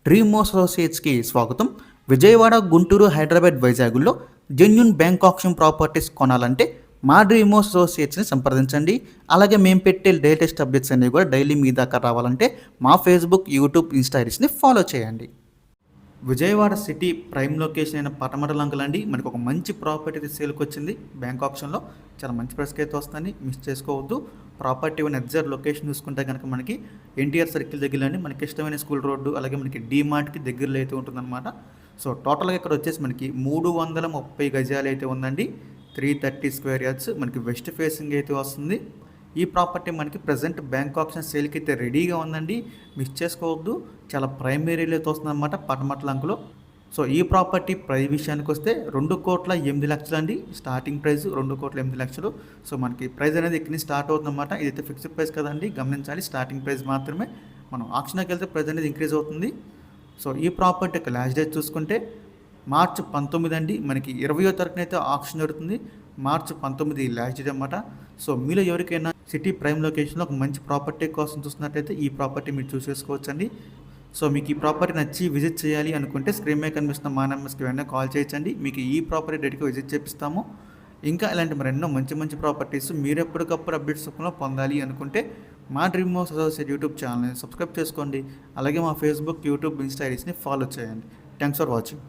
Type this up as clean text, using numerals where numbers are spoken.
Dream అసోసియేట్స్కి స్వాగతం. విజయవాడ, గుంటూరు, హైదరాబాద్, వైజాగ్లో genuine bank option properties కొనాలంటే మా డ్రీమ్ అసోసియేట్స్ని సంప్రదించండి. అలాగే మేము పెట్టే లేటెస్ట్ అప్డేట్స్ అన్నీ కూడా డైలీ మీ దాకా రావాలంటే మా ఫేస్బుక్, యూట్యూబ్, ఇన్స్టా ఐడీస్ని ఫాలో చేయండి. విజయవాడ సిటీ ప్రైమ్ లొకేషన్ అయిన పటమటలంకల్ అండి, మనకు ఒక మంచి ప్రాపర్టీ సేల్కి వచ్చింది. బ్యాంక్ ఆప్షన్లో చాలా మంచి ప్రైస్కి అయితే వస్తుంది, మిస్ చేసుకోవద్దు. ప్రాపర్టీ ఉన్న ఎగ్జాక్ట్ లొకేషన్ చూసుకుంటే కనుక మనకి ఎన్టీఆర్ సర్కిల్ దగ్గరలో అండి, మనకి ఇష్టమైన స్కూల్ రోడ్డు, అలాగే మనకి డీమార్ట్కి దగ్గరలో అయితే ఉంటుందన్నమాట. సో టోటల్గా ఇక్కడ వచ్చేసి మనకి 330 గజాలు అయితే ఉందండి. 330 స్క్వేర్ యార్డ్స్ మనకి వెస్ట్ ఫేసింగ్ అయితే వస్తుంది. ఈ ప్రాపర్టీ మనకి ప్రజెంట్ బ్యాంక్ ఆప్షన్ సేల్కి అయితే రెడీగా ఉందండి, మిస్ చేసుకోవద్దు. చాలా ప్రైమ్ ఏరియాలో అయితే వస్తుంది అనమాట పటమటలంకలో. సో ఈ ప్రాపర్టీ ప్రైస్ విషయానికి వస్తే 2,08,00,000 అండి స్టార్టింగ్ ప్రైస్, 2,08,00,000. సో మనకి ప్రైస్ అనేది ఇక్కడ నుంచి స్టార్ట్ అవుతుందన్నమాట. ఇదైతే ఫిక్స్డ్ ప్రైస్ కదండి, గమనించాలి. స్టార్టింగ్ ప్రైస్ మాత్రమే. మనం ఆప్షన్కి వెళ్తే ప్రైస్ అనేది ఇంక్రీజ్ అవుతుంది. సో ఈ ప్రాపర్టీ యొక్క లాస్ట్ డేట్ చూసుకుంటే మార్చి 19 అండి, మనకి 20వ తారీఖున అయితే ఆప్షన్ జరుగుతుంది. మార్చి 19 లాస్ట్ డేట్ అనమాట. సో మీలో ఎవరికైనా సిటీ ప్రైమ్ లొకేషన్లో ఒక మంచి ప్రాపర్టీ కోసం చూస్తున్నట్టయితే ఈ ప్రాపర్టీ మీరు చూసేసుకోవచ్చు అండి. సో మీకు ఈ ప్రాపర్టీ నచ్చి విజిట్ చేయాలి అనుకుంటే స్క్రీన్ మీద కనిపిస్తున్న మా నెంబర్స్కి వెంటనే కాల్ చేయొచ్చండి. మీకు ఈ ప్రాపర్టీ డేట్కి విజిట్ చేపిస్తాము. ఇంకా ఇలాంటి మరెన్నో మంచి ప్రాపర్టీస్ మీరు ఎప్పటికప్పుడు అప్డేట్స్ రూపంలో పొందాలి అనుకుంటే మా డ్రీమ్ అసోసియేట్ యూట్యూబ్ ఛానల్ని సబ్స్క్రైబ్ చేసుకోండి. అలాగే మా ఫేస్బుక్, యూట్యూబ్, ఇన్స్టా ఐడీస్ని ఫాలో చేయండి. Thanks for watching.